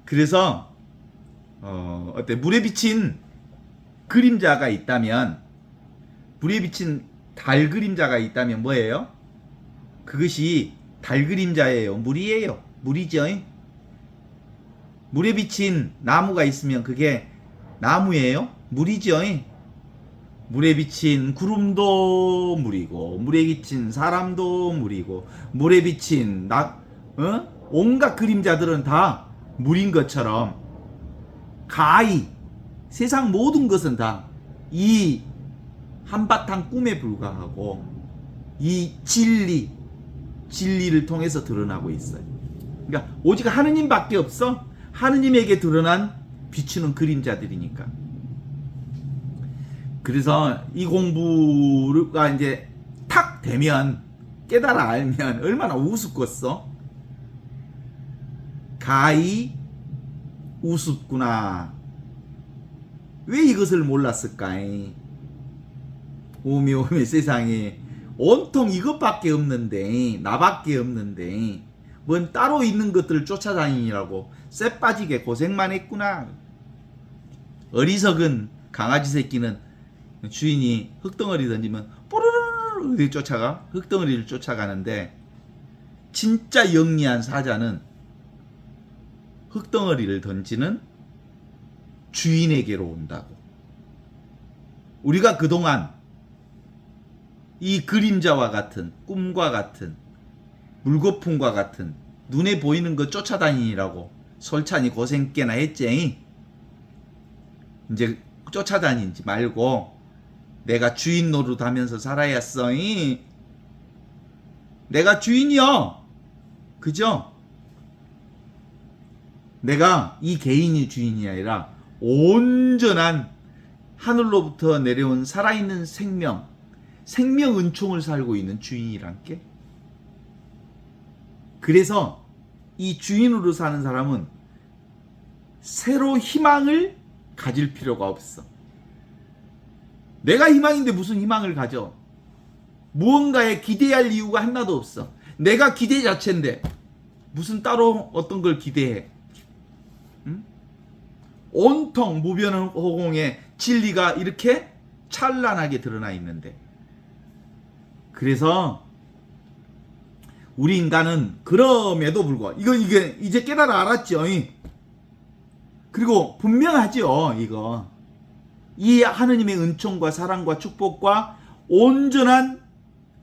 그래서 어때? 물에 비친 그림자가 있다면, 물에 비친 달 그림자가 있다면 뭐예요? 그것이 달 그림자예요? 물이에요? 물이죠? 물에 비친 나무가 있으면 그게 나무예요? 물이죠? 물에 비친 구름도 물이고, 물에 비친 사람도 물이고, 물에 비친 온갖 그림자들은 다 물인 것처럼, 가히 세상 모든 것은 다 이 한바탕 꿈에 불과하고 이 진리를 통해서 드러나고 있어요. 그러니까 오직 하느님밖에 없어. 하느님에게 드러난 비추는 그림자들이니까. 그래서 이 공부가 이제 탁 되면, 깨달아 알면 얼마나 우습겠어. 가히 우습구나. 왜 이것을 몰랐을까? 오메 세상에 온통 이것밖에 없는데, 나밖에 없는데 뭔 따로 있는 것들을 쫓아다니느라고 쎄 빠지게 고생만 했구나. 어리석은 강아지 새끼는 주인이 흙덩어리 던지면 뽀르르르 쫓아가, 흙덩어리를 쫓아가는데, 진짜 영리한 사자는 흙덩어리를 던지는 주인에게로 온다고. 우리가 그동안 이 그림자와 같은, 꿈과 같은, 물거품과 같은 눈에 보이는 거 쫓아다니라고 솔찬히 고생 꽤나 했지. 이제 쫓아다니지 말고 내가 주인 노릇하면서 살아야 써. 내가 주인이요. 그죠? 내가 이 개인이 주인이 아니라 온전한 하늘로부터 내려온 살아있는 생명 은총을 살고 있는 주인이란 게. 그래서 이 주인으로 사는 사람은 새로 희망을 가질 필요가 없어. 내가 희망인데 무슨 희망을 가져? 무언가에 기대할 이유가 하나도 없어. 내가 기대 자체인데 무슨 따로 어떤 걸 기대해? 응? 온통 무변호공에 진리가 이렇게 찬란하게 드러나 있는데, 그래서 우리 인간은 그럼에도 불구하고 이게 이제 깨달아 알았죠. 그리고 분명하죠. 이 하느님의 은총과 사랑과 축복과 온전한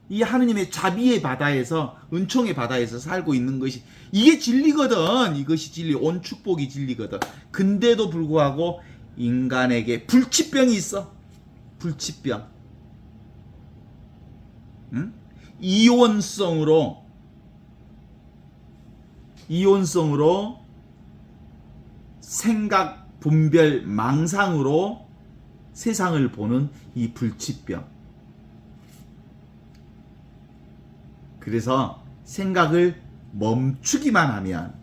이 하느님의 자비의 바다에서, 은총의 바다에서 살고 있는 것이, 이게 진리거든. 이것이 진리, 온 축복이 진리거든. 근데도 불구하고 인간에게 불치병이 있어. 불치병. 응? 이온성으로 생각, 분별, 망상으로 세상을 보는 이 불치병. 그래서 생각을 멈추기만 하면,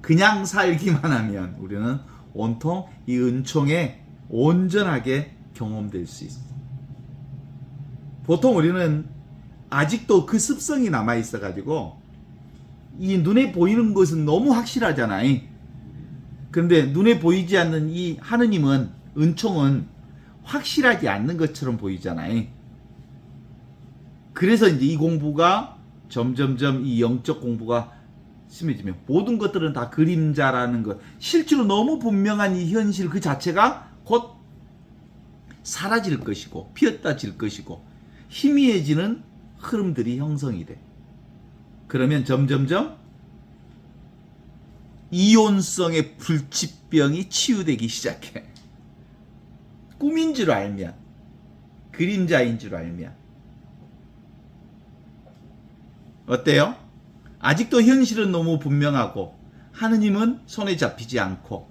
그냥 살기만 하면 우리는 온통 이 은총에 온전하게 경험될 수 있어. 보통 우리는 아직도 그 습성이 남아 있어 가지고 이 눈에 보이는 것은 너무 확실하잖아요. 그런데 눈에 보이지 않는 이 하느님은, 은총은 확실하지 않는 것처럼 보이잖아요. 그래서 이제 이 공부가 점점점, 이 영적 공부가 심해지면 모든 것들은 다 그림자라는 것, 실제로 너무 분명한 이 현실 그 자체가 곧 사라질 것이고 피었다질 것이고 희미해지는 흐름들이 형성이 돼. 그러면 점점점 이온성의 불치병이 치유되기 시작해. 꿈인 줄 알면, 그림자인 줄 알면. 어때요? 아직도 현실은 너무 분명하고 하느님은 손에 잡히지 않고,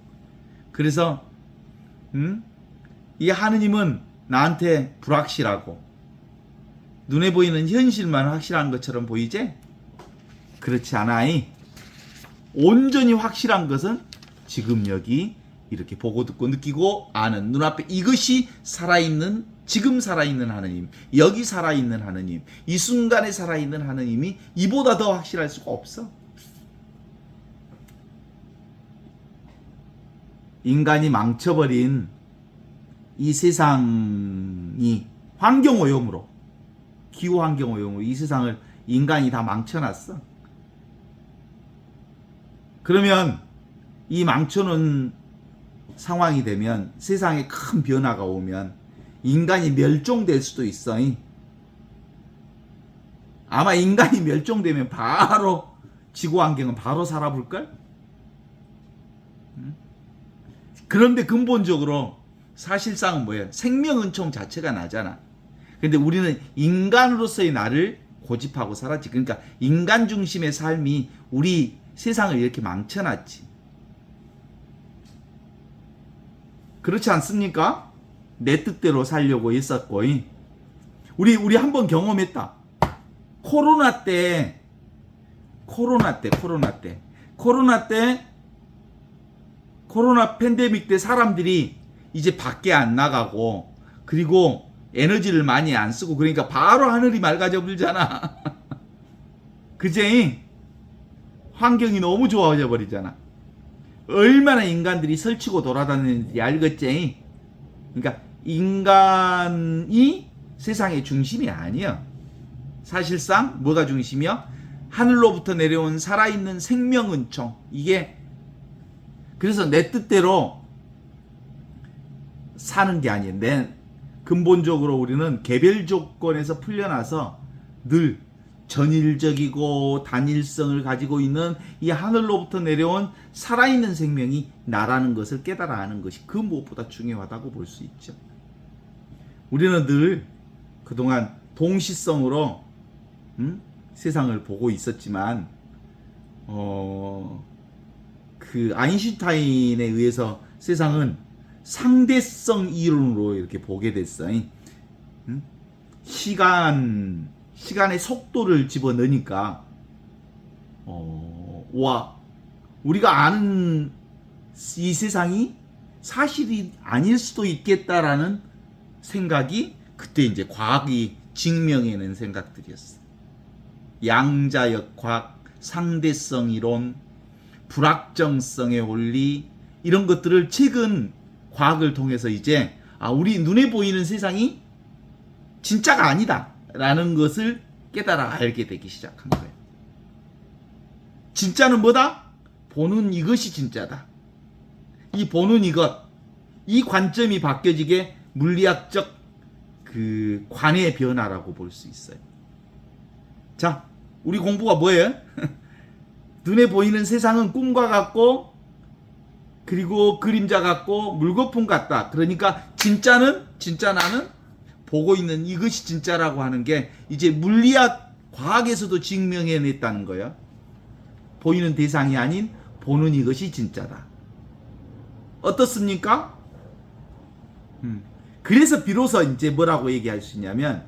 그래서 이 하느님은 나한테 불확실하고 눈에 보이는 현실만 확실한 것처럼 보이지? 그렇지 않아이. 온전히 확실한 것은 지금 여기 이렇게 보고 듣고 느끼고 아는 눈앞에 이것이 살아있는, 지금 살아있는 하느님, 여기 살아있는 하느님, 이 순간에 살아있는 하느님이 이보다 더 확실할 수가 없어. 인간이 망쳐버린 이 세상이 환경오염으로, 기후환경오염으로 이 세상을 인간이 다 망쳐놨어. 그러면 이 망쳐놓은 상황이 되면, 세상에 큰 변화가 오면 인간이 멸종될 수도 있어. 아마 인간이 멸종되면 바로 지구환경은 바로 살아볼걸? 그런데 근본적으로 사실상은 뭐예요? 생명은총 자체가 나잖아. 근데 우리는 인간으로서의 나를 고집하고 살았지. 그러니까 인간 중심의 삶이 우리 세상을 이렇게 망쳐놨지. 그렇지 않습니까? 내 뜻대로 살려고 했었고, 우리 한번 경험했다. 코로나 때 코로나 팬데믹 때 사람들이 이제 밖에 안 나가고, 그리고 에너지를 많이 안 쓰고, 그러니까 바로 하늘이 맑아져 불잖아. 그제? 환경이 너무 좋아져 버리잖아. 얼마나 인간들이 설치고 돌아다니는지 알겠지? 그러니까 인간이 세상의 중심이 아니야. 사실상 뭐가 중심이야? 하늘로부터 내려온 살아있는 생명은총. 이게, 그래서 내 뜻대로 사는 게 아니에요. 근본적으로 우리는 개별 조건에서 풀려나서 늘 전일적이고 단일성을 가지고 있는 이 하늘로부터 내려온 살아있는 생명이 나라는 것을 깨달아 하는 것이 그 무엇보다 중요하다고 볼 수 있죠. 우리는 늘 그동안 동시성으로 세상을 보고 있었지만, 그 아인슈타인에 의해서 세상은 상대성 이론으로 이렇게 보게 됐어요. 시간의 속도를 집어넣으니까, 우리가 아는 이 세상이 사실이 아닐 수도 있겠다라는 생각이 그때 이제 과학이 증명해낸 생각들이었어. 양자역학, 상대성 이론, 불확정성의 원리 이런 것들을 최근 과학을 통해서 이제 우리 눈에 보이는 세상이 진짜가 아니다 라는 것을 깨달아 알게 되기 시작한 거예요. 진짜는 뭐다? 보는 이것이 진짜다. 이 보는 이것, 이 관점이 바뀌어지게 물리학적 그 관의 변화라고 볼 수 있어요. 자, 우리 공부가 뭐예요? 눈에 보이는 세상은 꿈과 같고 그리고 그림자 같고 물거품 같다. 그러니까 진짜 나는 보고 있는 이것이 진짜라고 하는 게 이제 물리학 과학에서도 증명해냈다는 거예요. 보이는 대상이 아닌 보는 이것이 진짜다. 어떻습니까? 그래서 비로소 이제 뭐라고 얘기할 수 있냐면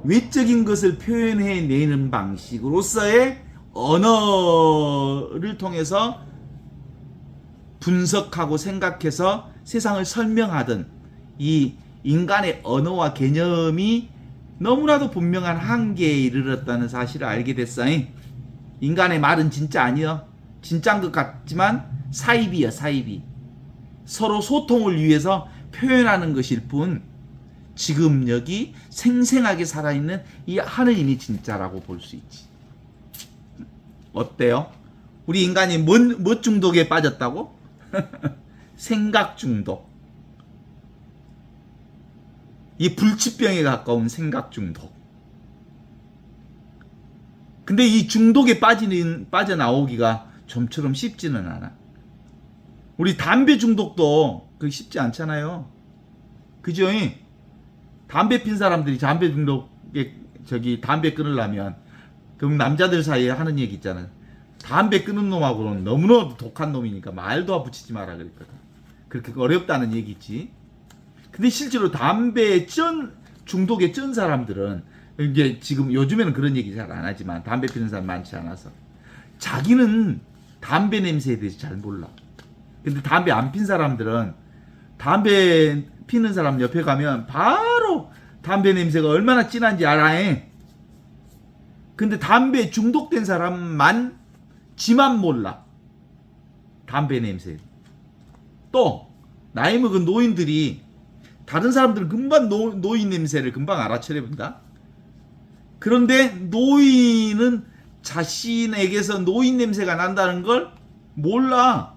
외적인 것을 표현해내는 방식으로서의 언어를 통해서 분석하고 생각해서 세상을 설명하던 이 인간의 언어와 개념이 너무나도 분명한 한계에 이르렀다는 사실을 알게 됐어요. 인간의 말은 진짜 아니여. 진짜인 것 같지만 사입이야, 사입이. 서로 소통을 위해서 표현하는 것일 뿐 지금 여기 생생하게 살아있는 이 하느님이 진짜라고 볼 수 있지. 어때요? 우리 인간이 뭐 중독에 빠졌다고? 생각 중독. 이 불치병에 가까운 생각 중독. 근데 이 중독에 빠져나오기가 좀처럼 쉽지는 않아. 우리 담배 중독도 그게 쉽지 않잖아요. 그죠? 담배 핀 사람들이 담배 중독에 담배 끊으려면 그럼 남자들 사이에 하는 얘기 있잖아요. 담배 끊은 놈하고는 너무너무 독한 놈이니까 말도 붙이지 마라 그랬거든. 그렇게 어렵다는 얘기지. 근데 실제로 담배에 중독에 쩐 사람들은 이제 지금 요즘에는 그런 얘기 잘 안 하지만 담배 피는 사람 많지 않아서 자기는 담배 냄새에 대해서 잘 몰라. 근데 담배 안 핀 사람들은 담배 피는 사람 옆에 가면 바로 담배 냄새가 얼마나 진한지 알아. 근데 담배에 중독된 사람만 지만 몰라. 담배 냄새. 또 나이 먹은 노인들이 다른 사람들은 금방 노인 냄새를 금방 알아채려본다. 그런데 노인은 자신에게서 노인 냄새가 난다는 걸 몰라.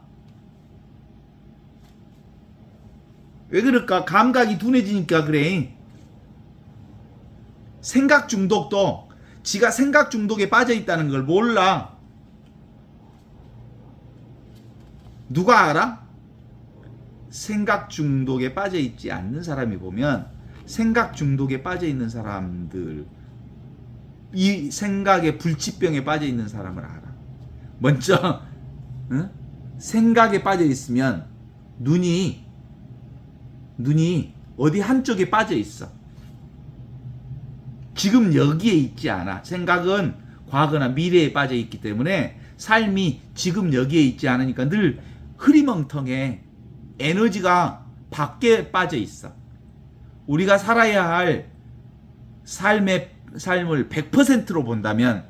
왜 그럴까? 감각이 둔해지니까 그래. 생각 중독도 지가 생각 중독에 빠져 있다는 걸 몰라. 누가 알아? 생각 중독에 빠져 있지 않는 사람이 보면 생각 중독에 빠져 있는 사람들, 이 생각의 불치병에 빠져 있는 사람을 알아. 먼저 생각에 빠져 있으면 눈이 어디 한쪽에 빠져 있어. 지금 여기에 있지 않아. 생각은 과거나 미래에 빠져 있기 때문에 삶이 지금 여기에 있지 않으니까 늘 흐리멍텅해. 에너지가 밖에 빠져 있어. 우리가 살아야 할 삶을 100%로 본다면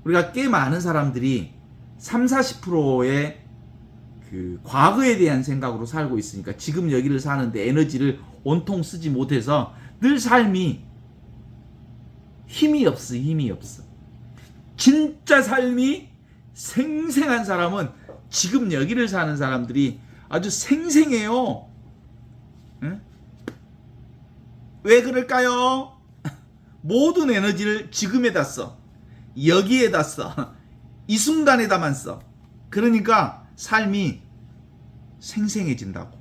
우리가 꽤 많은 사람들이 30-40%의 그 과거에 대한 생각으로 살고 있으니까 지금 여기를 사는데 에너지를 온통 쓰지 못해서 늘 삶이 힘이 없어. 진짜 삶이 생생한 사람은 지금 여기를 사는 사람들이 아주 생생해요. 응? 왜 그럴까요? 모든 에너지를 지금에다 써. 여기에다 써. 이 순간에다만 써. 그러니까 삶이 생생해진다고.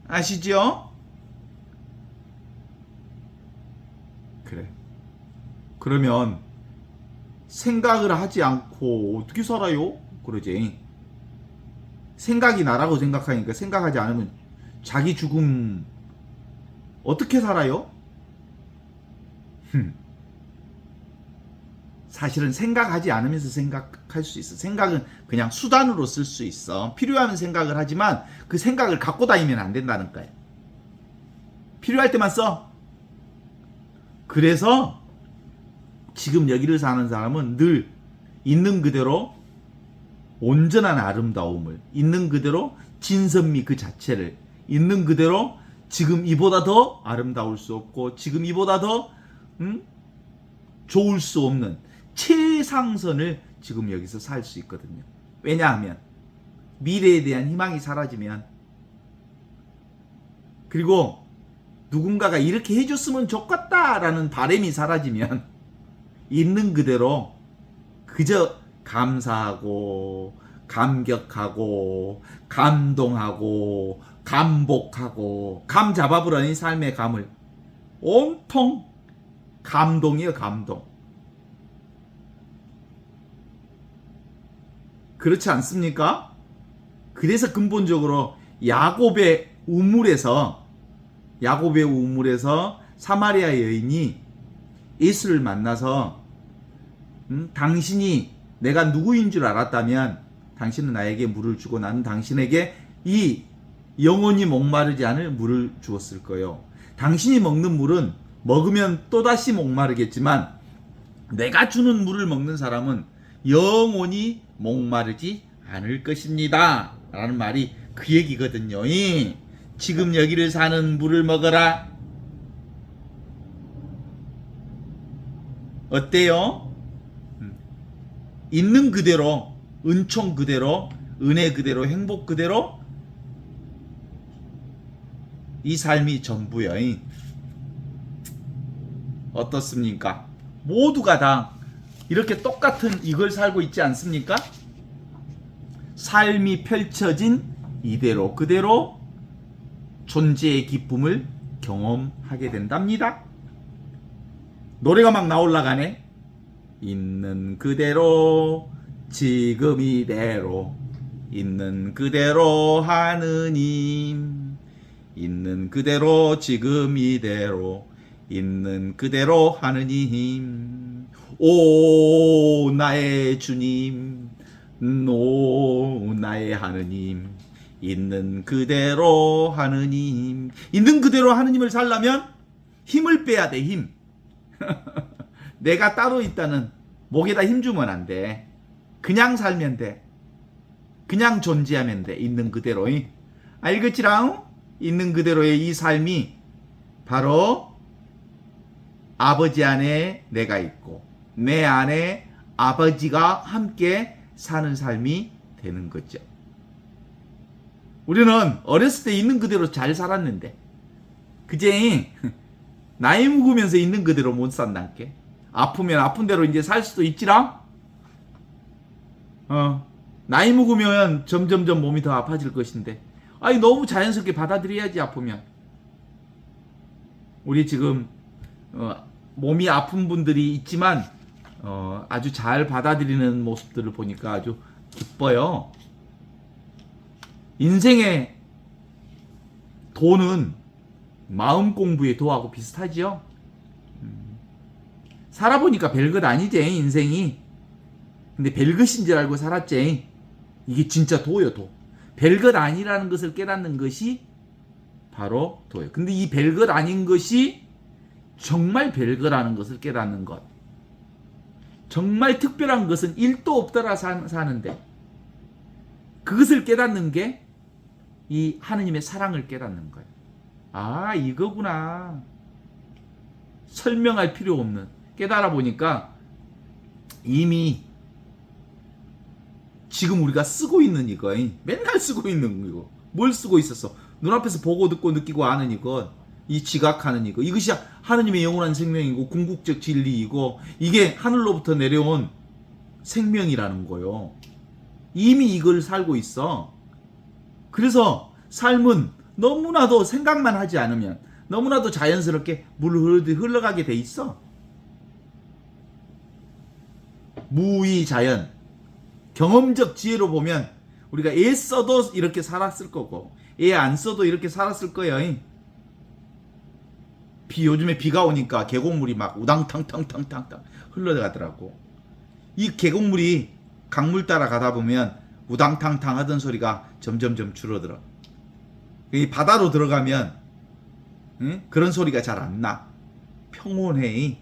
아시죠? 그래. 그러면 생각을 하지 않고 어떻게 살아요? 그러지. 생각이 나라고 생각하니까 생각하지 않으면 자기 죽음 어떻게 살아요? 사실은 생각하지 않으면서 생각할 수 있어. 생각은 그냥 수단으로 쓸 수 있어. 필요하면 생각을 하지만 그 생각을 갖고 다니면 안 된다는 거예요. 필요할 때만 써. 그래서 지금 여기를 사는 사람은 늘 있는 그대로 온전한 아름다움을, 있는 그대로 진선미 그 자체를, 있는 그대로 지금 이보다 더 아름다울 수 없고 지금 이보다 더 좋을 수 없는 최상선을 지금 여기서 살 수 있거든요. 왜냐하면 미래에 대한 희망이 사라지면, 그리고 누군가가 이렇게 해줬으면 좋겠다라는 바람이 사라지면 있는 그대로 그저 감사하고 감격하고 감동하고 감복하고 감 잡아보라니 삶의 감을 온통 감동이에요. 감동. 그렇지 않습니까? 그래서 근본적으로 야곱의 우물에서 사마리아 여인이 예수를 만나서 당신이 내가 누구인 줄 알았다면 당신은 나에게 물을 주고 나는 당신에게 이 영원히 목마르지 않을 물을 주었을 거예요. 당신이 먹는 물은 먹으면 또다시 목마르겠지만 내가 주는 물을 먹는 사람은 영원히 목마르지 않을 것입니다. 라는 말이 그 얘기거든요. 지금 여기를 사는 물을 먹어라. 어때요? 있는 그대로, 은총 그대로, 은혜 그대로, 행복 그대로 이 삶이 전부요. 어떻습니까? 모두가 다 이렇게 똑같은 이걸 살고 있지 않습니까? 삶이 펼쳐진 이대로 그대로 존재의 기쁨을 경험하게 된답니다. 노래가 막 나올라가네. 있는 그대로 지금 이대로, 있는 그대로 하느님, 있는 그대로 지금 이대로, 있는 그대로 하느님, 오 나의 주님, 오 나의 하느님, 있는 그대로 하느님. 있는 그대로 하느님을 살려면 힘을 빼야 돼. 힘. 내가 따로 있다는 목에다 힘 주면 안 돼. 그냥 살면 돼. 그냥 존재하면 돼. 있는 그대로. 알겠지랑? 있는 그대로의 이 삶이 바로 아버지 안에 내가 있고 내 안에 아버지가 함께 사는 삶이 되는 거죠. 우리는 어렸을 때 있는 그대로 잘 살았는데 그제 나이 먹으면서 있는 그대로 못 산다께. 아프면 아픈 대로 이제 살 수도 있지랑. 나이 먹으면 점점점 몸이 더 아파질 것인데 아니 너무 자연스럽게 받아들여야지. 아프면 우리 지금 몸이 아픈 분들이 있지만 아주 잘 받아들이는 모습들을 보니까 아주 기뻐요. 인생의 도는 마음 공부의 도하고 비슷하지요. 살아보니까 별것 아니지 인생이. 근데 별것인 줄 알고 살았지. 이게 진짜 도요. 도. 별것 아니라는 것을 깨닫는 것이 바로 도요. 근데 이 별것 아닌 것이 정말 별거라는 것을 깨닫는 것. 정말 특별한 것은 1도 없더라 사는데 그것을 깨닫는 게 이 하느님의 사랑을 깨닫는 거예요. 아 이거구나. 설명할 필요 없는. 깨달아 보니까 이미 지금 우리가 쓰고 있는 이거, 맨날 쓰고 있는 이거, 뭘 쓰고 있었어? 눈앞에서 보고 듣고 느끼고 아는 이거, 이 지각하는 이거, 이것이 하느님의 영원한 생명이고 궁극적 진리이고 이게 하늘로부터 내려온 생명이라는 거요. 이미 이걸 살고 있어. 그래서 삶은 너무나도 생각만 하지 않으면 너무나도 자연스럽게 물 흘러가게 돼 있어. 무의자연. 경험적 지혜로 보면 우리가 애 써도 이렇게 살았을 거고 애 안 써도 이렇게 살았을 거예요. 요즘에 비가 오니까 계곡물이 막 우당탕탕탕탕탕 흘러가더라고. 이 계곡물이 강물 따라 가다 보면 우당탕탕 하던 소리가 점점점 줄어들어. 이 바다로 들어가면 그런 소리가 잘 안 나. 평온해.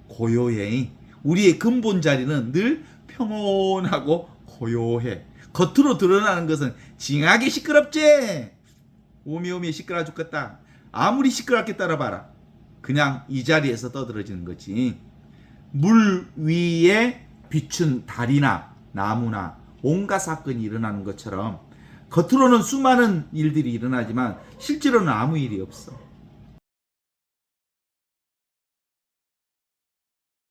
고요해. 우리의 근본 자리는 늘 평온하고 고요해. 겉으로 드러나는 것은 징하게 시끄럽지. 오미오미 시끄러워 죽겠다. 아무리 시끄럽게 따라봐라. 그냥 이 자리에서 떠들어지는 거지. 물 위에 비춘 달이나 나무나 온갖 사건이 일어나는 것처럼 겉으로는 수많은 일들이 일어나지만 실제로는 아무 일이 없어.